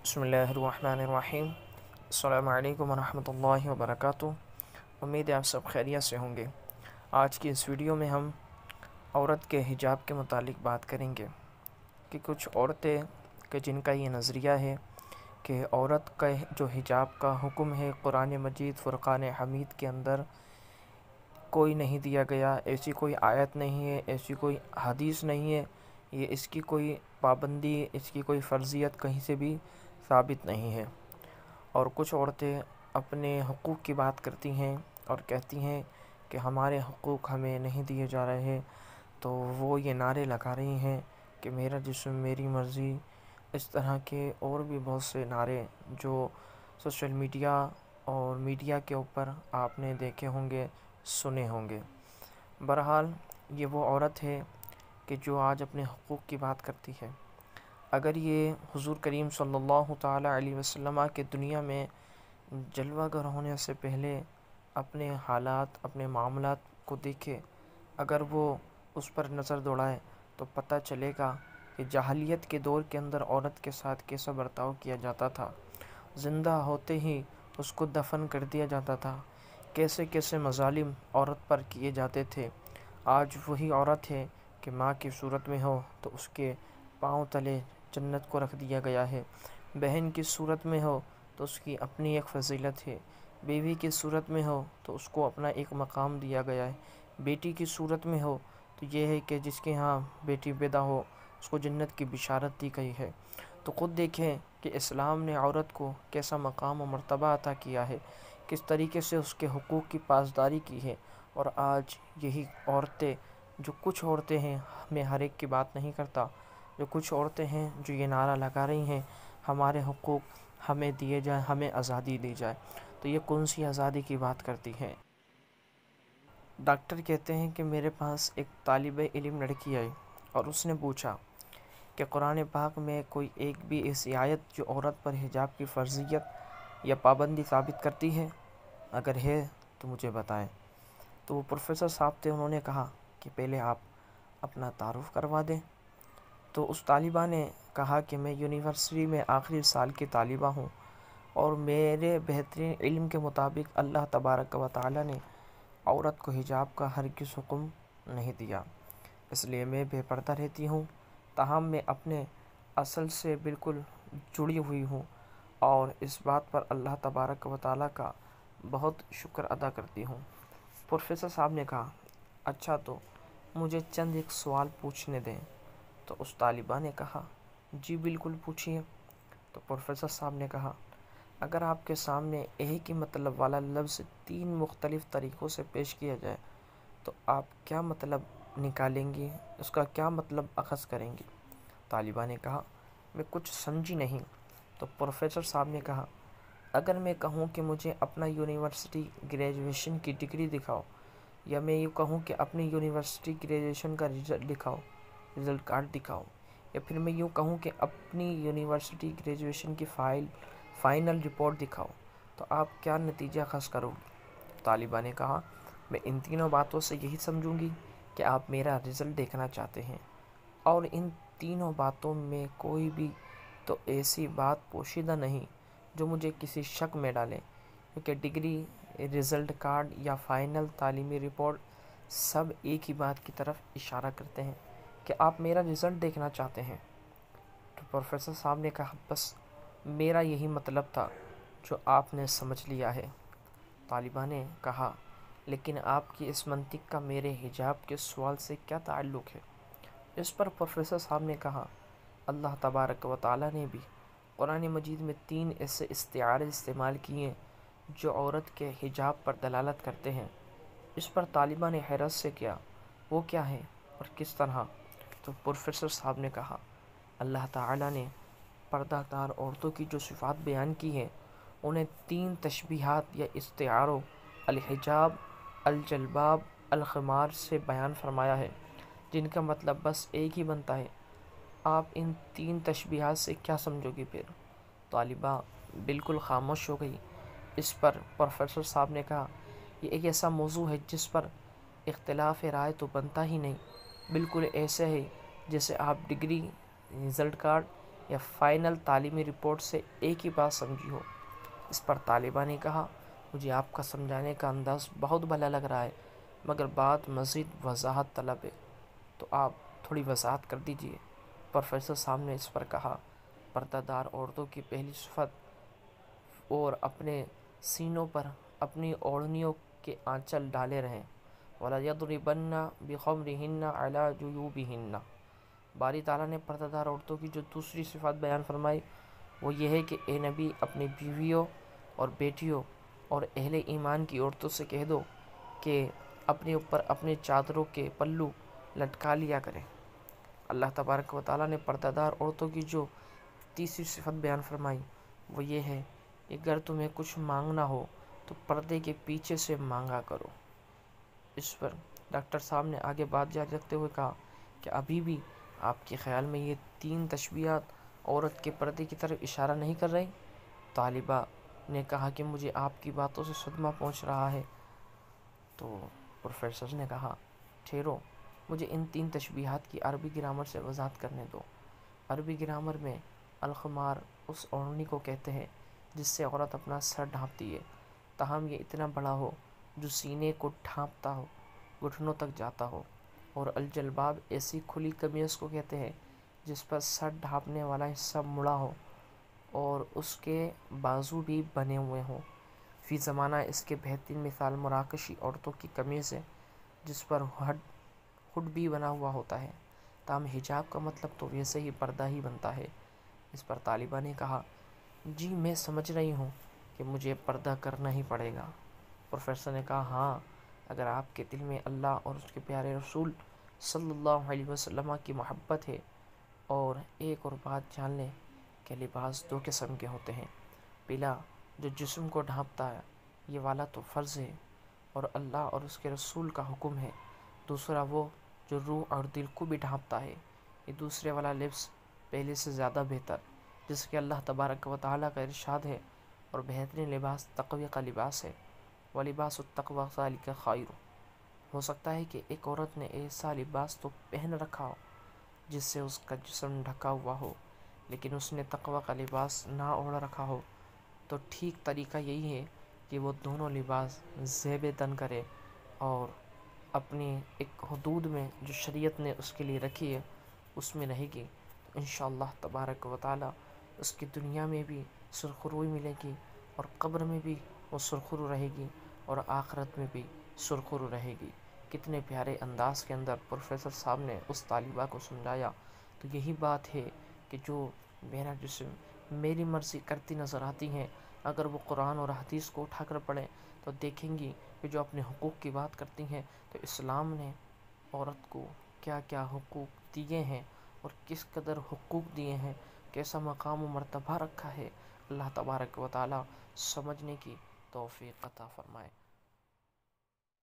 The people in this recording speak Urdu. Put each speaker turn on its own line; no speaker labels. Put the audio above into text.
بسم اللہ الرحمن الرحیم۔ السلام علیکم ورحمۃ اللہ وبرکاتہ۔ امید ہے آپ سب خیریت سے ہوں گے۔ آج کی اس ویڈیو میں ہم عورت کے حجاب کے متعلق بات کریں گے کہ کچھ عورتیں کہ جن کا یہ نظریہ ہے کہ عورت کا جو حجاب کا حکم ہے قرآن مجید فرقان حمید کے اندر کوئی نہیں دیا گیا، ایسی کوئی آیت نہیں ہے، ایسی کوئی حدیث نہیں ہے، یہ اس کی کوئی پابندی، اس کی کوئی فرضیت کہیں سے بھی ثابت نہیں ہے۔ اور کچھ عورتیں اپنے حقوق کی بات کرتی ہیں اور کہتی ہیں کہ ہمارے حقوق ہمیں نہیں دیے جا رہے ہیں، تو وہ یہ نعرے لگا رہی ہیں کہ میرا جسم میری مرضی، اس طرح کے اور بھی بہت سے نعرے جو سوشل میڈیا اور میڈیا کے اوپر آپ نے دیکھے ہوں گے، سنے ہوں گے۔ بہرحال یہ وہ عورت ہے کہ جو آج اپنے حقوق کی بات کرتی ہے۔ اگر یہ حضور کریم صلی اللہ تعالیٰ علیہ وسلم کے دنیا میں جلوہ گر ہونے سے پہلے اپنے حالات، اپنے معاملات کو دیکھے، اگر وہ اس پر نظر دوڑائے تو پتہ چلے گا کہ جاہلیت کے دور کے اندر عورت کے ساتھ کیسا برتاؤ کیا جاتا تھا۔ زندہ ہوتے ہی اس کو دفن کر دیا جاتا تھا، کیسے کیسے مظالم عورت پر کیے جاتے تھے۔ آج وہی عورت ہے کہ ماں کی صورت میں ہو تو اس کے پاؤں تلے جنت کو رکھ دیا گیا ہے، بہن کی صورت میں ہو تو اس کی اپنی ایک فضیلت ہے، بیوی کی صورت میں ہو تو اس کو اپنا ایک مقام دیا گیا ہے، بیٹی کی صورت میں ہو تو یہ ہے کہ جس کے ہاں بیٹی پیدا ہو اس کو جنت کی بشارت دی گئی ہے۔ تو خود دیکھیں کہ اسلام نے عورت کو کیسا مقام و مرتبہ عطا کیا ہے، کس طریقے سے اس کے حقوق کی پاسداری کی ہے۔ اور آج یہی عورتیں، جو کچھ عورتیں ہیں، میں ہر ایک کی بات نہیں کرتا، جو کچھ عورتیں ہیں جو یہ نعرہ لگا رہی ہیں ہمارے حقوق ہمیں دیے جائیں، ہمیں آزادی دی جائے، تو یہ کون سی آزادی کی بات کرتی ہیں؟ ڈاکٹر کہتے ہیں کہ میرے پاس ایک طالب علم لڑکی آئی اور اس نے پوچھا کہ قرآن پاک میں کوئی ایک بھی ایسی آیت جو عورت پر حجاب کی فرضیت یا پابندی ثابت کرتی ہے؟ اگر ہے تو مجھے بتائیں۔ تو وہ پروفیسر صاحب تھے، انہوں نے کہا کہ پہلے آپ اپنا تعارف کروا دیں۔ تو اس طالبہ نے کہا کہ میں یونیورسٹی میں آخری سال کی طالبہ ہوں اور میرے بہترین علم کے مطابق اللہ تبارک و تعالی نے عورت کو حجاب کا ہرگز حکم نہیں دیا، اس لیے میں بے پردہ رہتی ہوں، تاہم میں اپنے اصل سے بالکل جڑی ہوئی ہوں اور اس بات پر اللہ تبارک و تعالی کا بہت شکر ادا کرتی ہوں۔ پروفیسر صاحب نے کہا اچھا، تو مجھے چند ایک سوال پوچھنے دیں۔ تو اس طالبہ نے کہا جی بالکل پوچھیے۔ تو پروفیسر صاحب نے کہا اگر آپ کے سامنے ایک ہی مطلب والا لفظ 3 مختلف طریقوں سے پیش کیا جائے تو آپ کیا مطلب نکالیں گی، اس کا کیا مطلب اخذ کریں گی؟ طالبہ نے کہا میں کچھ سمجھی نہیں۔ تو پروفیسر صاحب نے کہا اگر میں کہوں کہ مجھے اپنا یونیورسٹی گریجویشن کی ڈگری دکھاؤ، یا میں یہ کہوں کہ اپنی یونیورسٹی گریجویشن کا رزلٹ دکھاؤ، رزلٹ کارڈ دکھاؤ، یا پھر میں یوں کہوں کہ اپنی یونیورسٹی گریجویشن کی فائنل رپورٹ دکھاؤ، تو آپ کیا نتیجہ اخذ کرو گے؟ طالبہ نے کہا میں ان تینوں باتوں سے یہی سمجھوں گی کہ آپ میرا رزلٹ دیکھنا چاہتے ہیں، اور ان تینوں باتوں میں کوئی بھی تو ایسی بات پوشیدہ نہیں جو مجھے کسی شک میں ڈالے، کیونکہ ڈگری، رزلٹ کارڈ یا فائنل تعلیمی رپورٹ سب ایک ہی بات کی طرف اشارہ کرتے ہیں کہ آپ میرا رزلٹ دیکھنا چاہتے ہیں۔ تو پروفیسر صاحب نے کہا بس میرا یہی مطلب تھا جو آپ نے سمجھ لیا ہے۔ طالبہ نے کہا لیکن آپ کی اس منطق کا میرے حجاب کے سوال سے کیا تعلق ہے؟ اس پر پروفیسر صاحب نے کہا اللہ تبارک و تعالی نے بھی قرآن مجید میں 3 ایسے استعارے استعمال کیے جو عورت کے حجاب پر دلالت کرتے ہیں۔ اس پر طالبہ نے حیرت سے کیا وہ کیا ہے اور کس طرح؟ تو پروفیسر صاحب نے کہا اللہ تعالی نے پردہ دار عورتوں کی جو صفات بیان کی ہیں انہیں 3 تشبیہات یا استعاروں الحجاب، الجلباب، الخمار سے بیان فرمایا ہے، جن کا مطلب بس ایک ہی بنتا ہے۔ آپ ان 3 تشبیہات سے کیا سمجھو گی پھر؟ طالبہ بالکل خاموش ہو گئی۔ اس پر پروفیسر صاحب نے کہا یہ ایک ایسا موضوع ہے جس پر اختلاف رائے تو بنتا ہی نہیں، بالکل ایسے ہے جیسے آپ ڈگری، رزلٹ کارڈ یا فائنل تعلیمی رپورٹ سے ایک ہی بات سمجھی ہو۔ اس پر طالبہ نے کہا، مجھے آپ کا سمجھانے کا انداز بہت بھلا لگ رہا ہے، مگر بات مزید وضاحت طلب ہے، تو آپ تھوڑی وضاحت کر دیجئے۔ پروفیسر صاحب نے اس پر کہا، پردہ دار عورتوں کی پہلی صفت اور اپنے سینوں پر اپنی اوڑھنیوں کے آنچل ڈالے رہیں، وَلَا يَضْرِبَنَّ بِخُمُرِهِنَّ عَلَى جُيُوبِهِنَّ۔ باری تعالیٰ نے پردہ دار عورتوں کی جو دوسری صفت بیان فرمائی وہ یہ ہے کہ اے نبی اپنی بیویوں اور بیٹیوں اور اہل ایمان کی عورتوں سے کہہ دو کہ اپنے اوپر اپنے چادروں کے پلو لٹکا لیا کریں۔ اللہ تبارک و تعالیٰ نے پردہ دار عورتوں کی جو تیسری صفت بیان فرمائی وہ یہ ہے کہ اگر تمہیں کچھ مانگنا ہو تو پردے کے پیچھے سے مانگا کرو۔ اس پر ڈاکٹر صاحب نے آگے بات جاری رکھتے ہوئے کہا کہ ابھی بھی آپ کے خیال میں یہ 3 تشبیہات عورت کے پردے کی طرف اشارہ نہیں کر رہی؟ طالبہ نے کہا کہ مجھے آپ کی باتوں سے صدمہ پہنچ رہا ہے۔ تو پروفیسر نے کہا، ٹھہرو، مجھے ان 3 تشبیہات کی عربی گرامر سے وضاحت کرنے دو۔ عربی گرامر میں الخمار اس اوڑھنی کو کہتے ہیں جس سے عورت اپنا سر ڈھانپتی ہے، تاہم یہ اتنا بڑا ہو جو سینے کو ڈھانپتا ہو، گھٹنوں تک جاتا ہو، اور الجلباب ایسی کھلی قمیص کو کہتے ہیں جس پر سر ڈھانپنے والا حصہ مڑا ہو اور اس کے بازو بھی بنے ہوئے ہوں۔ فی زمانہ اس کے بہترین مثال مراکشی عورتوں کی قمیض ہے جس پر ہڈ بھی بنا ہوا ہوتا ہے، تاہم حجاب کا مطلب تو ویسے ہی پردہ ہی بنتا ہے۔ اس پر طالبہ نے کہا، جی میں سمجھ رہی ہوں کہ مجھے پردہ کرنا ہی پڑے گا۔ پروفیسر نے کہا، ہاں، اگر آپ کے دل میں اللہ اور اس کے پیارے رسول صلی اللہ علیہ وسلم کی محبت ہے۔ اور ایک اور بات جان لیں کہ لباس 2 قسم کے ہوتے ہیں، پہلا جو جسم کو ڈھانپتا ہے یہ والا تو فرض ہے اور اللہ اور اس کے رسول کا حکم ہے، دوسرا وہ جو روح اور دل کو بھی ڈھانپتا ہے، یہ دوسرے والا لبس پہلے سے زیادہ بہتر، جس کے اللہ تبارک و تعالیٰ کا ارشاد ہے، اور بہترین لباس تقوی کا لباس ہے، وَلِبَاسُ التَّقْوَىٰ ذَٰلِكَ خَيْرٌ۔ ہو سکتا ہے کہ ایک عورت نے ایسا لباس تو پہن رکھا ہو جس سے اس کا جسم ڈھکا ہوا ہو، لیکن اس نے تقوی کا لباس نہ اوڑھ رکھا ہو، تو ٹھیک طریقہ یہی ہے کہ وہ دونوں لباس زیب تن کرے اور اپنی ایک حدود میں جو شریعت نے اس کے لیے رکھی ہے اس میں رہے گی، تو انشاءاللہ تبارک و تعالی اس کی دنیا میں بھی سرخروئی ملے گی اور قبر میں بھی وہ سرخرو رہے گی اور آخرت میں بھی سرخرو رہے گی۔ کتنے پیارے انداز کے اندر پروفیسر صاحب نے اس طالبہ کو سمجھایا۔ تو یہی بات ہے کہ جو میرا جسم میری مرضی کرتی نظر آتی ہیں، اگر وہ قرآن اور حدیث کو اٹھا کر پڑھیں تو دیکھیں گی کہ جو اپنے حقوق کی بات کرتی ہیں تو اسلام نے عورت کو کیا کیا حقوق دیے ہیں اور کس قدر حقوق دیے ہیں، کیسا مقام و مرتبہ رکھا ہے۔ اللہ تبارک و تعالی سمجھنے کی توفیق عطا فرمائے۔